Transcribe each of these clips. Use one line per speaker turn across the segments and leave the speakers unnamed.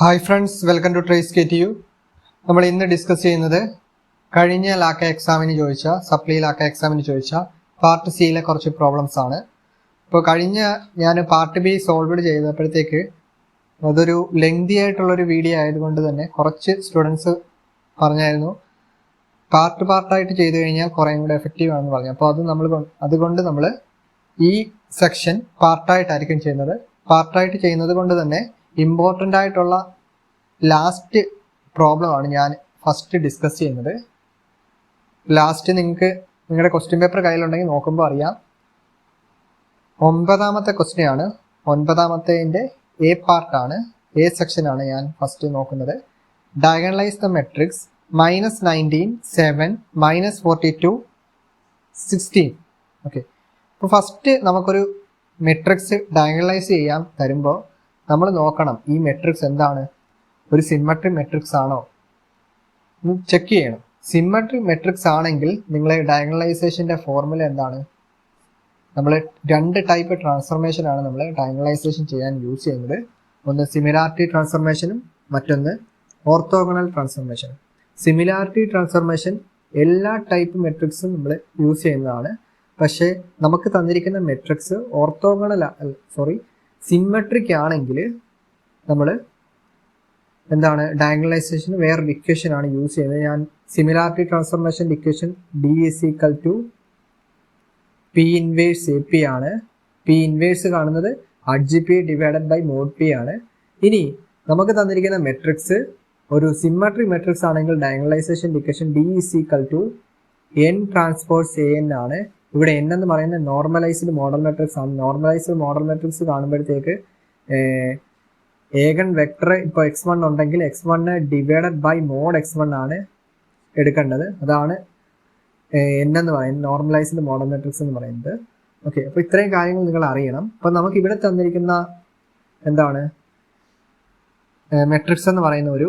Hi friends, welcome to trace KTU. നമ്മൾ ഇന്ന് discuss ചെയ്യുന്നത് കഴിഞ്ഞ ലാക്ക എക്സാമിന് ചോദിച്ച സപ്ലി ലാക്ക എക്സാമിന് ചോദിച്ച പാർട്ട് സിയിലെ കുറച്ച് പ്രോബ്ലംസ് ആണ്. ഇപ്പോൾ ഞാൻ പാർട്ട് ബി സോൾവ് ചെയ്തപ്പോഴത്തേക്ക് അതൊരു ലെങ്തി ആയിട്ടുള്ളൊരു വീഡിയോ ആയതുകൊണ്ട് തന്നെ കുറച്ച് സ്റ്റുഡൻസ് പറഞ്ഞായിരുന്നു പാർട്ടായിട്ട് ചെയ്തു കഴിഞ്ഞാൽ കുറേ കൂടെ എഫക്റ്റീവ് ആണെന്ന് പറഞ്ഞു. അപ്പോൾ അതുകൊണ്ട് നമ്മൾ ഈ സെക്ഷൻ പാർട്ടായിട്ടായിരിക്കും ചെയ്യുന്നത്. പാർട്ടായിട്ട് ചെയ്യുന്നത് കൊണ്ട് തന്നെ ഇമ്പോർട്ടൻ്റ് ആയിട്ടുള്ള ലാസ്റ്റ് പ്രോബ്ലം ആണ് ഞാൻ ഫസ്റ്റ് ഡിസ്കസ് ചെയ്യുന്നത്. ലാസ്റ്റ് നിങ്ങളുടെ ക്വസ്റ്റ്യൻ പേപ്പർ കയ്യിലുണ്ടെങ്കിൽ നോക്കുമ്പോൾ അറിയാം. 9ാമത്തെ ക്വസ്റ്റ്യൻ ആണ്. 9ാമത്തേതിൻ്റെ എ പാർട്ടാണ്, എ സെക്ഷനാണ് ഞാൻ ഫസ്റ്റ് നോക്കുന്നത്. Diagonalise the matrix -19, 7, -42, 16. ഓക്കെ, അപ്പോൾ ഫസ്റ്റ് നമുക്കൊരു മെട്രിക്സ് ഡയഗണലൈസ് ചെയ്യാൻ തരുമ്പോൾ നമ്മൾ നോക്കണം ഈ മെട്രിക്സ് എന്താണ്, ഒരു സിമ്മട്രിക് മെട്രിക്സ് ആണോ ചെക്ക് ചെയ്യണം. സിമ്മട്രിക് മെട്രിക്സ് ആണെങ്കിൽ നിങ്ങളെ ഡയഗണലൈസേഷൻ്റെ ഫോർമുല എന്താണ്? നമ്മൾ 2 ടൈപ്പ് ട്രാൻസ്ഫർമേഷൻ ആണ് നമ്മൾ ഡയഗണലൈസേഷൻ ചെയ്യാൻ യൂസ് ചെയ്യുന്നത്. ഒന്ന് സിമിലാരിറ്റി ട്രാൻസ്ഫർമേഷനും മറ്റൊന്ന് ഓർത്തോഗണൽ ട്രാൻസ്ഫർമേഷനും. സിമിലാരിറ്റി ട്രാൻസ്ഫർമേഷൻ എല്ലാ ടൈപ്പ് മെട്രിക്സും നമ്മൾ യൂസ് ചെയ്യുന്നതാണ്. പക്ഷേ നമുക്ക് തന്നിരിക്കുന്ന മെട്രിക്സ് സിമ്മട്രിക് ആണെങ്കിൽ നമ്മൾ എന്താണ് ഡയഗണലൈസേഷന് വേറൊരു ഇക്വേഷൻ ആണ് യൂസ് ചെയ്യുന്നത്. ഞാൻ സിമിലാരിറ്റി ട്രാൻസ്ഫർമേഷൻ്റെ equation D = P inverse AP ആണ്. P ഇൻവേഴ്സ് കാണുന്നത് Hp / mod P ആണ്. ഇനി നമുക്ക് തന്നിരിക്കുന്ന മെട്രിക്സ് ഒരു സിമ്മട്രിക് മെട്രിക്സ് ആണെങ്കിൽ ഡയഗണലൈസേഷൻ്റെ equation D = N transpose AN ആണ്. ഇവിടെ N എന്ന് പറയുന്നത് നോർമലൈസ്ഡ് മോഡൽ മെട്രിക്സ് ആണ്. നോർമലൈസ്ഡ് മോഡൽ മെട്രിക്സ് കാണുമ്പോഴത്തേക്ക് ഏഗൺ വെക്ടർ ഇപ്പോൾ x1 ഉണ്ടെങ്കിൽ x1 / mod x1 ആണ് എടുക്കേണ്ടത്. അതാണ് N എന്ന് പറയുന്നത് നോർമലൈസ്ഡ് മോഡൽ മെട്രിക്സ് എന്ന് പറയുന്നത്. ഓക്കെ, അപ്പോൾ ഇത്രയും കാര്യങ്ങൾ നിങ്ങൾ അറിയണം. അപ്പോൾ നമുക്ക് ഇവിടെ തന്നിരിക്കുന്ന എന്താണ് മെട്രിക്സ് എന്ന് പറയുന്ന ഒരു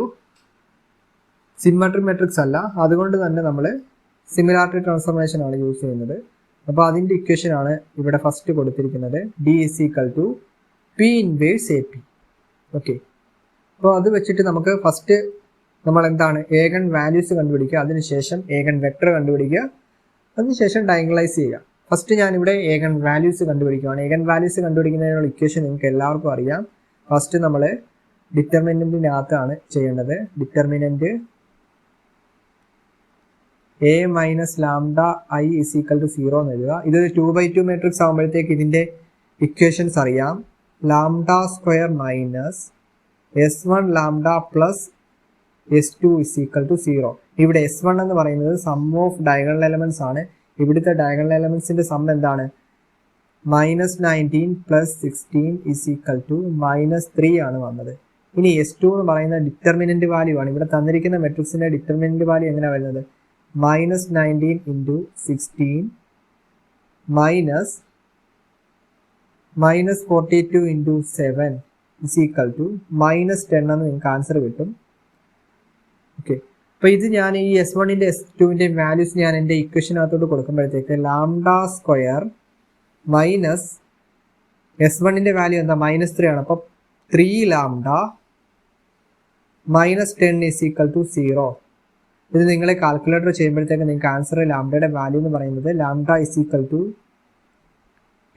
സിമ്മട്രിക് മെട്രിക്സ് അല്ല. അതുകൊണ്ട് തന്നെ നമ്മൾ സിമിലാരിറ്റി ട്രാൻസ്ഫർമേഷൻ ആണ് യൂസ് ചെയ്യുന്നത്. അപ്പോൾ അതിൻ്റെ ഇക്വേഷൻ ആണ് ഇവിടെ ഫസ്റ്റ് കൊടുത്തിരിക്കുന്നത്. D = P inverse AP. Okay, അപ്പോൾ അത് വെച്ചിട്ട് നമുക്ക് ഫസ്റ്റ് നമ്മൾ എന്താണ് ഏഗൺ വാല്യൂസ് കണ്ടുപിടിക്കുക, അതിനുശേഷം ഏഗൺ വെക്ടർ കണ്ടുപിടിക്കുക, അതിനുശേഷം ഡയഗണലൈസ് ചെയ്യുക. ഫസ്റ്റ് ഞാനിവിടെ ഏഗൺ വാല്യൂസ് കണ്ടുപിടിക്കുകയാണ്. ഏഗൺ വാല്യൂസ് കണ്ടുപിടിക്കുന്നതിനുള്ള ഇക്വേഷൻ നിങ്ങൾക്ക് എല്ലാവർക്കും അറിയാം. ഫസ്റ്റ് നമ്മൾ ഡിറ്റർമിനൻറ്റിനകത്താണ് ചെയ്യേണ്ടത്. ഡിറ്റർമിനൻറ്റ് A - λI = 0 എന്ന് എഴുതുക. ഇതൊരു 2/2 മെട്രിക്സ് ആകുമ്പോഴത്തേക്ക് ഇതിൻ്റെ ഇക്വേഷൻസ് അറിയാം. λ² - S1 λ + S2 = 0. ഇവിടെ S1 എന്ന് പറയുന്നത് സം ഓഫ് ഡയഗണൽ എലമെന്റ്സ് ആണ്. ഇവിടുത്തെ ഡയഗണൽ എലമെന്റ്സിന്റെ സം എന്താണ്? -19 + 16 = -3 ആണ് വന്നത്. ഇനി S2 എന്ന് പറയുന്ന ഡിറ്റർമിനന്റ് വാല്യൂ ആണ്. ഇവിടെ തന്നിരിക്കുന്ന മെട്രിക്സിന്റെ ഡിറ്റർമിനന്റ് വാല്യൂ എങ്ങനെയാണ് വരുന്നത്? -19 × 16 -42 × 7 = -10 എന്ന് നിങ്ങൾക്ക് ആൻസർ കിട്ടും. ഓക്കെ, അപ്പോൾ ഇത് ഞാൻ ഈ S1ൻ്റെ S2ൻ്റെയും വാല്യൂസ് ഞാൻ എൻ്റെ ഇക്വേഷനകത്തോട്ട് കൊടുക്കുമ്പോഴത്തേക്ക് λ² - S1ൻ്റെ വാല്യൂ എന്താ? -3 ആണ്. അപ്പോൾ 3λ -10 = 0. ഇത് നിങ്ങൾ കാൽക്കുലേറ്റർ ചെയ്യുമ്പോഴത്തേക്ക് നിങ്ങൾക്ക് ആൻസർ ലാംഡയുടെ വാല്യൂ എന്ന് പറയുന്നത് λ =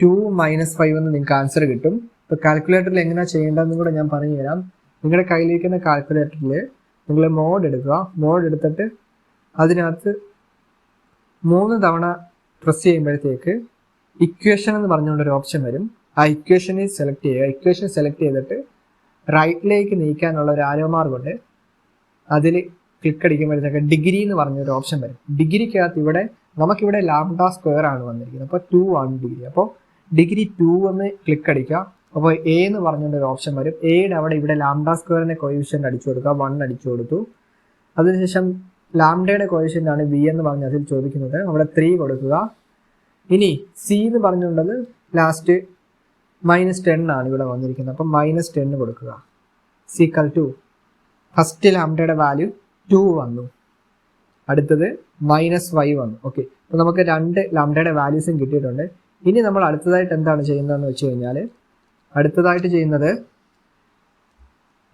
2 - 5 എന്ന് നിങ്ങൾക്ക് ആൻസർ കിട്ടും. ഇപ്പോൾ കാൽക്കുലേറ്ററിൽ എങ്ങനെയാണ് ചെയ്യേണ്ടതെന്ന് കൂടെ ഞാൻ പറഞ്ഞു തരാം. നിങ്ങളുടെ കയ്യിലിരിക്കുന്ന കാൽക്കുലേറ്ററിൽ നിങ്ങൾ മോഡ് എടുക്കുക. മോഡ് എടുത്തിട്ട് അതിനകത്ത് 3 തവണ പ്രസ് ചെയ്യുമ്പോഴത്തേക്ക് ഇക്വേഷൻ എന്ന് പറഞ്ഞുകൊണ്ടൊരു ഓപ്ഷൻ വരും. ആ ഇക്വേഷനിൽ സെലക്ട് ചെയ്യുക. ഇക്വേഷൻ സെലക്ട് ചെയ്തിട്ട് റൈറ്റിലേക്ക് നീക്കാനുള്ള ഒരു ആരോ മാർക്കുണ്ട്. അതിൽ ക്ലിക്ക് അടിക്കുമ്പോഴത്തേക്ക് ഡിഗ്രി എന്ന് പറഞ്ഞൊരു ഓപ്ഷൻ വരും. ഡിഗ്രിക്കകത്ത് നമുക്കിവിടെ λ² ആണ് വന്നിരിക്കുന്നത്. അപ്പോൾ 2 ആണ് ഡിഗ്രി. അപ്പോൾ ഡിഗ്രി 2 എന്ന് ക്ലിക്ക് അടിക്കുക. അപ്പോൾ A എന്ന് പറഞ്ഞൊരു ഓപ്ഷൻ വരും. എയുടെ അവിടെ ഇവിടെ λ² കോയിഫിഷ്യൻ്റ് അടിച്ചു കൊടുക്കുക. 1 അടിച്ചു കൊടുത്തു. അതിനുശേഷം ലാംഡയുടെ കോയിഫിഷ്യൻ്റ് ആണ് V എന്ന് പറഞ്ഞ് അതിൽ ചോദിക്കുന്നത്. അവിടെ 3 കൊടുക്കുക. ഇനി C എന്ന് പറഞ്ഞുകൊണ്ടത് ലാസ്റ്റ് -10 ആണ് ഇവിടെ വന്നിരിക്കുന്നത്. അപ്പം -10 കൊടുക്കുക. = ഫസ്റ്റ് ലാംഡയുടെ വാല്യൂ 2 വന്നു, അടുത്തത് -5 വന്നു. ഓക്കെ, അപ്പോൾ നമുക്ക് 2 ലാംഡയുടെ വാല്യൂസും കിട്ടിയിട്ടുണ്ട്. ഇനി നമ്മൾ അടുത്തതായിട്ട് എന്താണ് ചെയ്യുന്നതെന്ന് വെച്ച് കഴിഞ്ഞാൽ അടുത്തതായിട്ട് ചെയ്യുന്നത്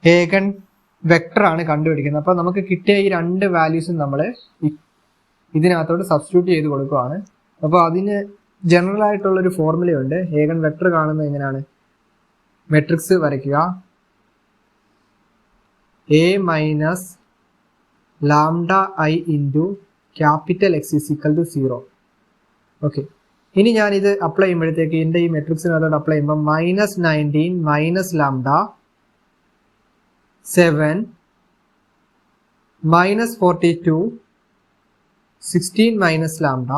ഏഗൺ വെക്ടർ ആണ് കണ്ടുപിടിക്കുന്നത്. അപ്പോൾ നമുക്ക് കിട്ടിയ ഈ രണ്ട് വാല്യൂസും നമ്മൾ ഇതിനകത്തോട്ട് സബ്സ്റ്റിറ്റ്യൂട്ട് ചെയ്ത് കൊടുക്കുകയാണ്. അപ്പോൾ അതിന് ജനറൽ ആയിട്ടുള്ളൊരു ഫോർമുലയുണ്ട്. ഏഗൻ വെക്ടർ കാണുന്നത് എങ്ങനെയാണ്? മെട്രിക്സ് വരയ്ക്കുക. A minus lambda I into capital X is equal to 0. Okay, ഇനി ഞാനിത് അപ്ലൈ ചെയ്യുമ്പോഴത്തേക്ക് എൻ്റെ ഈ മെട്രിക്സിനകത്തോട്ട് അപ്ലൈ ചെയ്യുമ്പോൾ -19 minus lambda 7 -42 16 minus lambda.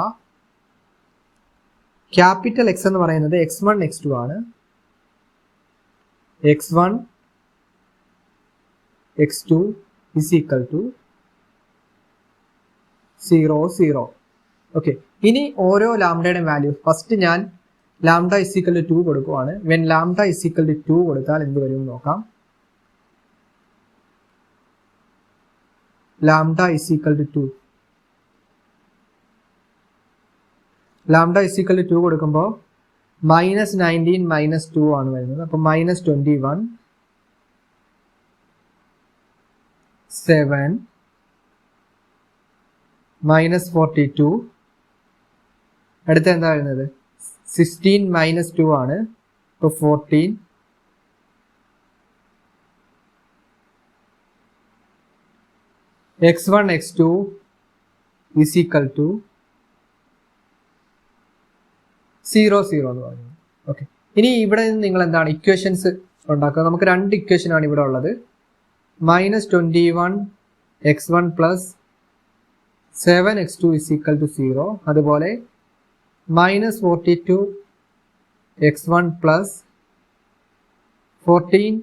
Capital X എന്ന് പറയുന്നത് x1 x2 ആണ്. x1 x2 is equal to 0 0. Okay, ഇനി ഓരോ ലാംഡയുടെ വാല്യൂ ഫസ്റ്റ് ഞാൻ ലാംഡ ഇസ് ഈക്വൽ ടു 2 കൊടുക്കുവാണ്. When lambda is equal to 2 കൊടുത്താൽ എന്ത് വരും നോക്കാം. Lambda is equal to 2, lambda is equal to 2 കൊടുക്കുമ്പോൾ -19 -2 ആണ് വരുന്നത്. അപ്പോൾ -21 7 -42. അടുത്ത എന്താ വരുന്നത്? 16 -2 ആണ്. അപ്പോൾ 14. x1 x2 is equal to 0 0 എന്ന് പറയുന്നത്. ഓക്കെ, ഇനി ഇവിടെ നിന്ന് നിങ്ങൾ എന്താണ് ഇക്വേഷൻസ് ഉണ്ടാക്കുക? നമുക്ക് രണ്ട് ഇക്വേഷനാണ് ഇവിടെ ഉള്ളത്. -21 x1 plus 7 x2 is equal to 0. അതുപോലെ -42 x1 plus 14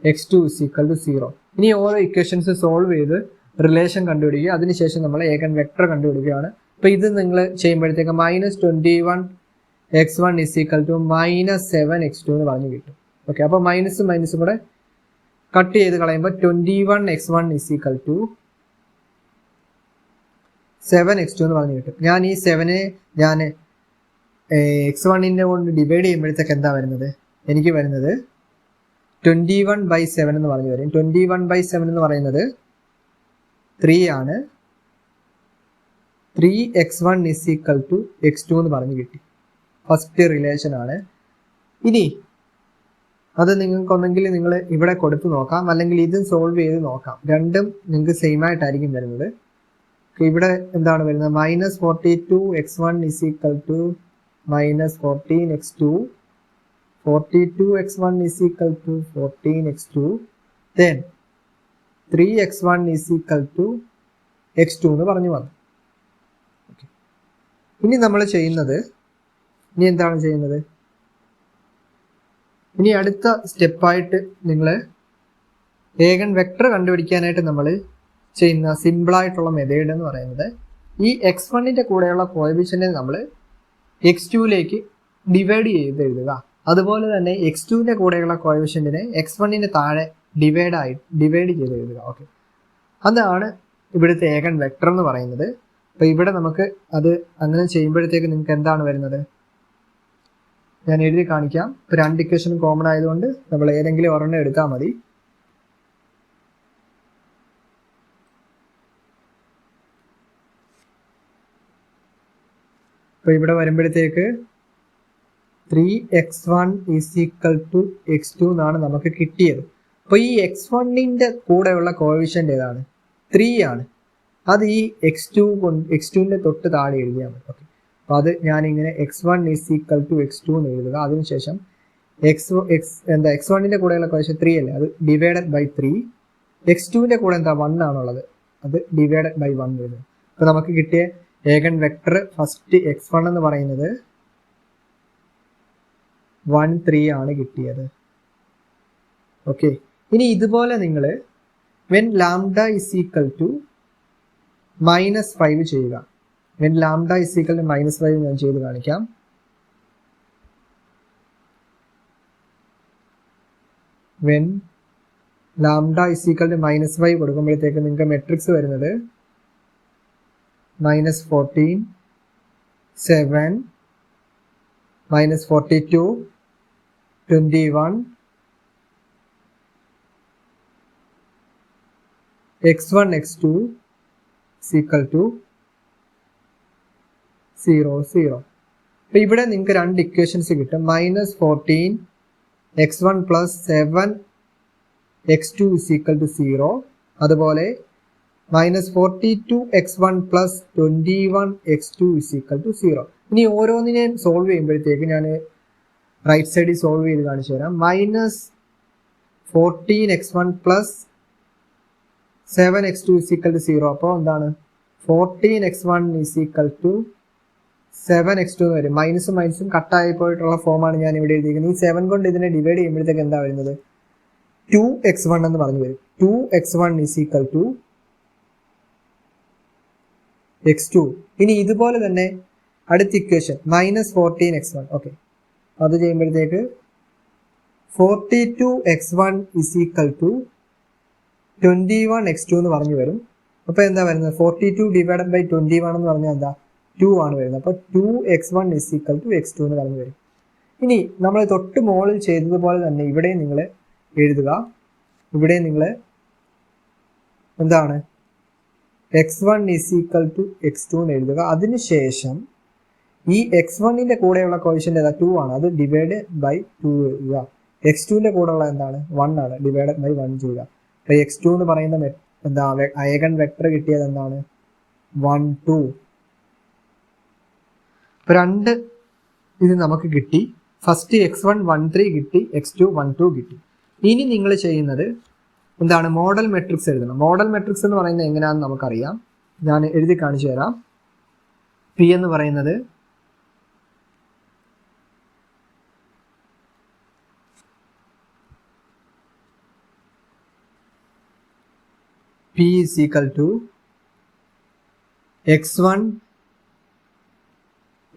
x2 is equal to 0. ഇനി ഓരോ ഇക്വേഷൻസ് സോൾവ് ചെയ്ത് റിലേഷൻ കണ്ടുപിടിക്കുക. അതിനുശേഷം നമ്മൾ ഏഗൻ വെക്ടർ കണ്ടുപിടിക്കുകയാണ്. അപ്പോൾ ഇത് നിങ്ങൾ ചെയ്യുമ്പോഴത്തേക്ക് -21 x1 is equal to -7 x2 എന്ന് പറഞ്ഞു കിട്ടും. ഓക്കെ, അപ്പോൾ മൈനസും കൂടെ കട്ട് ചെയ്ത് കളയുമ്പോൾ 21 x1 is equal to 7 x2 എന്ന് പറഞ്ഞു കിട്ടും. ഞാൻ ഈ 7നെ ഞാൻ x1നെ കൊണ്ട് ഡിവൈഡ് ചെയ്യുമ്പോഴത്തേക്ക് എന്താ വരുന്നത്? എനിക്ക് വരുന്നത് 21/7 എന്ന് പറഞ്ഞു വരും. 21/7 എന്ന് പറയുന്നത് 3 ആണ്. 3x1 is equal to x2 എന്ന് പറഞ്ഞു കിട്ടി. ഫസ്റ്റ് റിലേഷൻ ആണ്. ഇനി അത് നിങ്ങൾക്കൊന്നെങ്കിൽ നിങ്ങൾ ഇവിടെ കൊടുത്ത് നോക്കാം, അല്ലെങ്കിൽ ഇതും സോൾവ് ചെയ്ത് നോക്കാം. രണ്ടും നിങ്ങൾക്ക് സെയിം ആയിട്ടായിരിക്കും വരുന്നത്. ഇവിടെ എന്താണ് വരുന്നത്? -42 x1 is equal to -14 x2. 42 x1 is equal to 14 x2. Then 3x1 is equal to x2 എന്ന് പറഞ്ഞു വന്നു. ഇനി നമ്മൾ ചെയ്യുന്നത്, ഇനി എന്താണ് ചെയ്യുന്നത്? ഇനി അടുത്ത സ്റ്റെപ്പായിട്ട് നിങ്ങൾ ഏഗൻ വെക്ടർ കണ്ടുപിടിക്കാനായിട്ട് നമ്മൾ ചെയ്യുന്ന സിമ്പിളായിട്ടുള്ള മെത്തേഡ് എന്ന് പറയുന്നത്, ഈ x1ൻ്റെ കൂടെയുള്ള കോഎഫിഷ്യൻറ്റിനെ നമ്മൾ x2ലേക്ക് ഡിവൈഡ് ചെയ്ത് എഴുതുക. അതുപോലെ തന്നെ x2ൻ്റെ കൂടെയുള്ള കോഎഫിഷ്യൻറ്റിനെ x1ൻ്റെ താഴെ ഡിവൈഡ് ചെയ്ത് എഴുതുക. ഓക്കെ, അതാണ് ഇവിടുത്തെ ഏഗൻ വെക്ടർ എന്ന് പറയുന്നത്. അപ്പോൾ ഇവിടെ നമുക്ക് അത് അങ്ങനെ ചെയ്യുമ്പോഴത്തേക്ക് നിങ്ങൾക്ക് എന്താണ് വരുന്നത്? ഞാൻ എഴുതി കാണിക്കാം. ഇപ്പോൾ രണ്ട് ഇക്വേഷനും കോമൺ ആയതുകൊണ്ട് നമ്മൾ ഏതെങ്കിലും ഒരെണ്ണം എടുത്താൽ മതി. അപ്പോൾ ഇവിടെ വരുമ്പോഴത്തേക്ക് 3x1 is equal to x2 എന്നാണ് നമുക്ക് കിട്ടിയത്. അപ്പോൾ ഈ x1ൻ്റെ കൂടെയുള്ള കോഎഫിഷ്യൻ്റ് ഏതാണ്? 3 ആണ്. അത് ഈ x2ൻ്റെ തൊട്ട് താഴെ എഴുതിയാൽ മതി. ഓക്കെ, അപ്പോൾ അത് ഞാനിങ്ങനെ x1 is equal to x2 എന്ന് എഴുതുക. അതിനുശേഷം x1ൻ്റെ കൂടെയുള്ള കോഎഫിഷ്യൻ്റ് 3 അല്ലേ, അത് ഡിവൈഡഡ് ബൈ 3. x2ൻ്റെ കൂടെ എന്താ 1 ആണുള്ളത്, അത് ഡിവൈഡഡ് ബൈ 1 എഴുതുക. അപ്പോൾ നമുക്ക് കിട്ടിയ ഏഗൻ വെക്ടർ ഫസ്റ്റ് x1 എന്ന് പറയുന്നത് 1 3 ആണ് കിട്ടിയത്. ഓക്കെ, ഇനി ഇതുപോലെ നിങ്ങൾ when lambda is equal to -5 ചെയ്യുക. When lambda is equal to -5 ഞാൻ ചെയ്ത് കാണിക്കാം. When lambda is equal to -5 കൊടുക്കുമ്പോഴത്തേക്ക് നിങ്ങൾക്ക് മെട്രിക്സ് വരുന്നത് -14 7 -42 21 x1 x2 is equal to 0 0. അപ്പോൾ ഇവിടെ നിങ്ങൾക്ക് രണ്ട് ഇക്വേഷൻസ് കിട്ടും. -14 x1 plus 7 x2 is equal to 0. അതുപോലെ -42 x1 plus 21 x2 is equal to 0. ഇനി ഓരോന്നിനെയും സോൾവ് ചെയ്യുമ്പോഴത്തേക്ക് ഞാൻ റൈറ്റ് സൈഡിൽ സോൾവ് ചെയ്ത് കാണിച്ചു തരാം. -14 x1 plus 7 x2 is equal to 0. അപ്പോൾ എന്താണ് 14 x1 is equal to 7 x2 എന്ന് വരും. മൈനസും മൈനസും കട്ടായി പോയിട്ടുള്ള ഫോമാണ് ഞാൻ ഇവിടെ എഴുതിയിരിക്കുന്നത്. ഈ 7 കൊണ്ട് ഇതിനെ ഡിവൈഡ് ചെയ്യുമ്പോഴത്തേക്ക് എന്താ വരുന്നത് 2x1 എന്ന് പറഞ്ഞു വരും. 2x1 is equal to x2. ഇനി ഇതുപോലെ തന്നെ അടുത്ത ഇക്വേഷൻ -14 x1. ഓക്കെ, അത് ചെയ്യുമ്പോഴത്തേക്ക് 42 x1 is equal to 21 x2 എന്ന് പറഞ്ഞു വരും. അപ്പോൾ എന്താ വരുന്നത് 42 ഡിവൈഡഡ് ബൈ 21 എന്ന് പറഞ്ഞാൽ എന്താ 2 ആണ് വരുന്നത്. അപ്പോൾ 2x1 is equal to x2 എന്ന് പറഞ്ഞു വരും. ഇനി നമ്മൾ തൊട്ട് മുകളിൽ ചെയ്തതുപോലെ തന്നെ ഇവിടെ നിങ്ങൾ എഴുതുക. ഇവിടെ നിങ്ങൾ എന്താണ് x1 is equal to x2 എന്ന് എഴുതുക. അതിനുശേഷം ഈ x1ന്റെ കൂടെയുള്ള കോഷ്യന്റ് ഏതാ 2 ആണ്, അത് ഡിവൈഡ് ബൈ 2 എഴുതുക. x2ന്റെ കൂടെയുള്ള എന്താണ് 1 ആണ്, ഡിവൈഡ് ബൈ 1 ചെയ്യുക. അപ്പോൾ x2 എന്ന് പറയുന്ന എന്താ ഐഗൺ വെക്ടർ കിട്ടിയത് എന്താണ് 1 2. ഇപ്പോൾ രണ്ട് ഇത് നമുക്ക് കിട്ടി. ഫസ്റ്റ് x1 13 കിട്ടി, x2 12 കിട്ടി. ഇനി നിങ്ങൾ ചെയ്യുന്നത് എന്താണ് മോഡൽ മെട്രിക്സ് എഴുതണം. മോഡൽ മെട്രിക്സ് എന്ന് പറയുന്നത് എങ്ങനെയാണെന്ന് നമുക്കറിയാം. ഞാൻ എഴുതി കാണിച്ചു തരാം. പി എന്ന് പറയുന്നത് P is equal to x1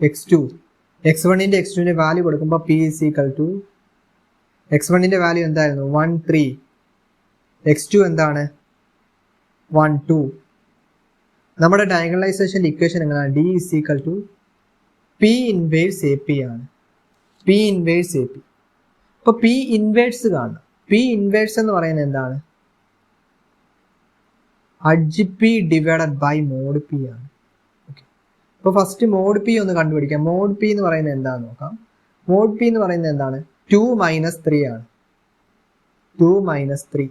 x2. x1ന്റെ x2ന്റെ വാല്യൂ കൊടുക്കുമ്പോൾ P is equal to x1ന്റെ വാല്യൂ എന്തായിരുന്നു 1 3, x2 എന്താണ് 1 2. നമ്മുടെ ഡയഗണലൈസേഷൻ്റെ ഇക്വേഷൻ എങ്ങനെയാണ് D is equal to P inverse AP ആണ്. P inverse AP. അപ്പോൾ P ഇൻവേഴ്സ് കാണണം. P ഇൻവേഴ്സ് എന്ന് പറയുന്നത് എന്താണ് adj P divided by mod P ആണ്. ഓക്കെ, അപ്പോൾ ഫസ്റ്റ് മോഡ് പി ഒന്ന് കണ്ടുപിടിക്കാം. മോഡ് പി എന്ന് പറയുന്നത് എന്താണെന്ന് നോക്കാം. മോഡ് പി എന്ന് പറയുന്നത് എന്താണ് 2 - 3 ആണ്. 2 - 3,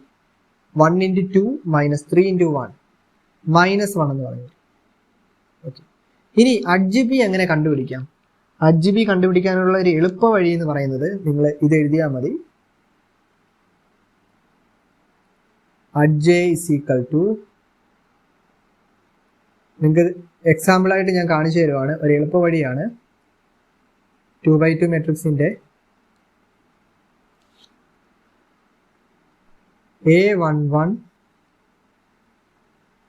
1 × 2 - 3 × 1 -1 എന്ന് പറയുന്നത്. ഓക്കെ, ഇനി അഡ്ജ് പി എങ്ങനെ കണ്ടുപിടിക്കാം? അഡ്ജ് പി കണ്ടുപിടിക്കാനുള്ള ഒരു എളുപ്പ വഴി എന്ന് പറയുന്നത് നിങ്ങൾ ഇത് എഴുതിയാൽ മതി. അഡ്ജ് ഇസ് ഈക്വൽ ടു, നിങ്ങൾക്ക് എക്സാമ്പിളായിട്ട് ഞാൻ കാണിച്ചു തരുവാണ്, ഒരു എളുപ്പ വഴിയാണ്. 2x2 മെട്രിക്സിൻ്റെ A11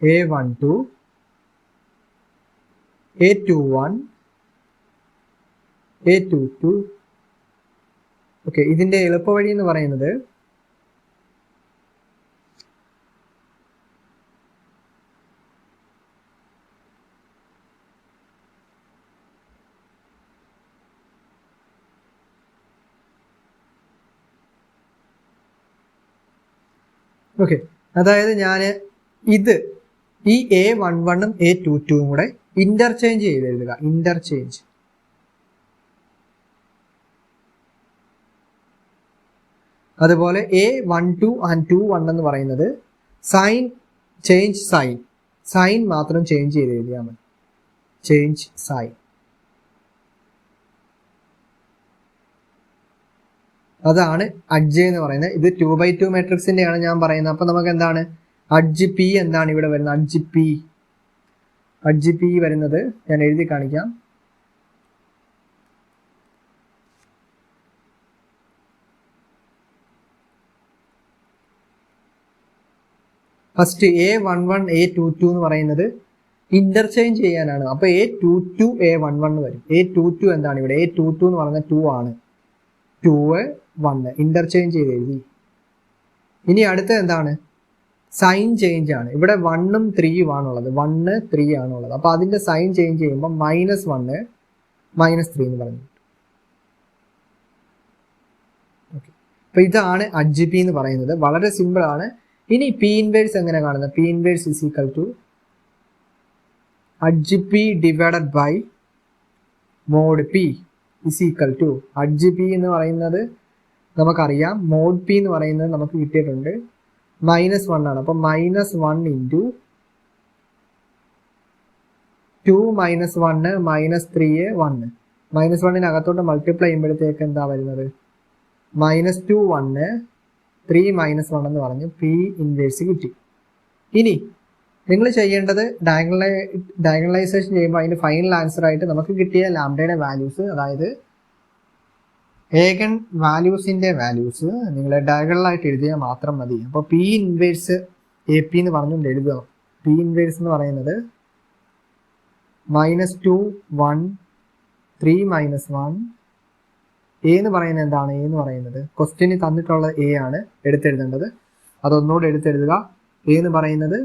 A12 A21 A22. Okay, ഇതിൻ്റെ എളുപ്പ വഴി എന്ന് പറയുന്നത് ഓക്കെ, അതായത് ഞാൻ ഇത് ഈ A11ഉം A22ഉം കൂടെ ഇന്റർചേഞ്ച് ചെയ്ത് എഴുതുക. ഇന്റർചേഞ്ച്. അതുപോലെ A12 and 21 എന്ന് പറയുന്നത് സൈൻ ചേഞ്ച് സൈൻ മാത്രം ചേഞ്ച് ചെയ്ത് എഴുതിയാൽ മതി. Change sign. അതാണ് അഡ്ജ് എന്ന് പറയുന്നത്. ഇത് 2x2 മെട്രിക്സിന്റെ ആണ് ഞാൻ പറയുന്നത്. അപ്പൊ നമുക്ക് എന്താണ് അഡ്ജ് പി എന്താണ് ഇവിടെ വരുന്നത്? അഡ്ജ് പി വരുന്നത് ഞാൻ എഴുതി കാണിക്കാം. ഫസ്റ്റ് A11 A22 എന്ന് പറയുന്നത് ഇന്റർചേഞ്ച് ചെയ്യാനാണ്. അപ്പൊ A22 A11 വരും. A22 എന്താണ് ഇവിടെ? A22 എന്ന് പറഞ്ഞാൽ 2 ആണ്. 2 1 ഇന്റർചേഞ്ച് ചെയ്ത് എഴുതി. ഇനി അടുത്ത എന്താണ്? സൈൻ ചേഞ്ച് ആണ്. ഇവിടെ 1ഉം 3ഉം ആണുള്ളത്. 1 3 ആണുള്ളത്. അപ്പോൾ അതിന്റെ സൈൻ ചേഞ്ച് ചെയ്യുമ്പോൾ -1 -3 എന്ന് പറഞ്ഞു. ഓക്കെ, അപ്പോൾ ഇതാണ് അഡ്ജ് പി എന്ന് പറയുന്നത്. വളരെ സിമ്പിൾ ആണ്. ഇനി പി ഇൻവേഴ്സ് എങ്ങനെ കാണുന്നത്? P inverse is equal to adj P divided by mod P is equal to adj P എന്ന് പറയുന്നത് നമുക്കറിയാം, മോഡ് പി എന്ന് പറയുന്നത് നമുക്ക് കിട്ടിയിട്ടുണ്ട് -1 ആണ്. അപ്പം -1 ഇൻറ്റു 2 -1 -3 1 -1 മൾട്ടിപ്ലൈ ചെയ്യുമ്പോഴത്തേക്ക് എന്താ വരുന്നത്? -2 1 3 -1 എന്ന് പറഞ്ഞ് പി ഇൻവേഴ്സ് കിട്ടി. ഇനി നിങ്ങൾ ചെയ്യേണ്ടത് ഡയഗണലൈസേഷൻ ചെയ്യുമ്പോൾ അതിൻ്റെ ഫൈനൽ ആൻസർ ആയിട്ട് നമുക്ക് കിട്ടിയ ലാംഡയുടെ വാല്യൂസ്, അതായത് ഏഗൺ വാല്യൂസിൻ്റെ വാല്യൂസ് നിങ്ങൾ ഡയഗണലായിട്ട് എഴുതിയാൽ മാത്രം മതി. അപ്പോൾ പി ഇൻവേഴ്സ് എ പി എന്ന് പറഞ്ഞുകൊണ്ട് എഴുതുക. പി ഇൻവേഴ്സ് എന്ന് പറയുന്നത് -2 1 3 -1. എ എന്ന് പറയുന്നത് എന്താണ്? എ എന്ന് പറയുന്നത് ക്വസ്റ്റ്യനിൽ തന്നിട്ടുള്ള എ ആണ് എടുത്തെഴുതേണ്ടത്. അതൊന്നുകൂടെ എടുത്തെഴുതുക. എ എന്ന് പറയുന്നത്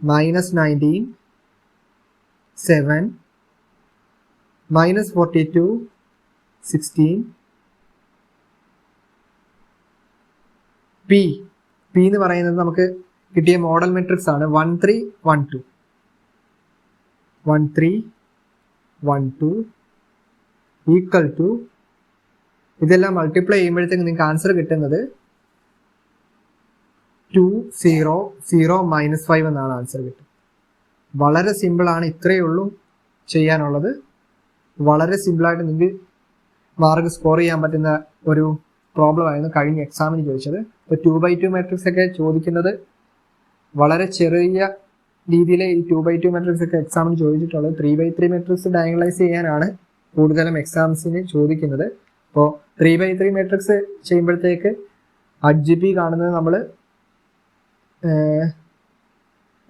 -19 7 -42 16. പി എന്ന് പറയുന്നത് നമുക്ക് കിട്ടിയ മോഡൽ മെട്രിക്സ് ആണ് 1 3 1 2 1 3 1 2 ഈക്വൽ ടു, ഇതെല്ലാം മൾട്ടിപ്ലൈ ചെയ്യുമ്പോഴത്തേക്ക് നിങ്ങൾക്ക് ആൻസർ കിട്ടുന്നത് 2 0 0 -5 എന്നാണ് ആൻസർ കിട്ടുന്നത്. വളരെ സിമ്പിളാണ്, ഇത്രയേ ഉള്ളൂ ചെയ്യാനുള്ളത്. വളരെ സിമ്പിളായിട്ട് നിങ്ങൾക്ക് മാർക്ക് സ്കോർ ചെയ്യാൻ പറ്റുന്ന ഒരു പ്രോബ്ലം ആയിരുന്നു കഴിഞ്ഞ എക്സാമിന് ചോദിച്ചത്. ഇപ്പോൾ 2x2 മാട്രിക്സ് ഒക്കെ ചോദിക്കുന്നത് വളരെ ചെറിയ രീതിയിൽ ഈ 2x2 മാട്രിക്സ് ഒക്കെ എക്സാമിന് ചോദിച്ചിട്ടുള്ളത്. 3x3 മാട്രിക്സ് ഡയഗണലൈസ് ചെയ്യാനാണ് കൂടുതലും എക്സാംസിന് ചോദിക്കുന്നത്. അപ്പോൾ 3x3 മാട്രിക്സ് ചെയ്യുമ്പോഴത്തേക്ക് അഡ്ജ് പി കാണുന്നത് നമ്മൾ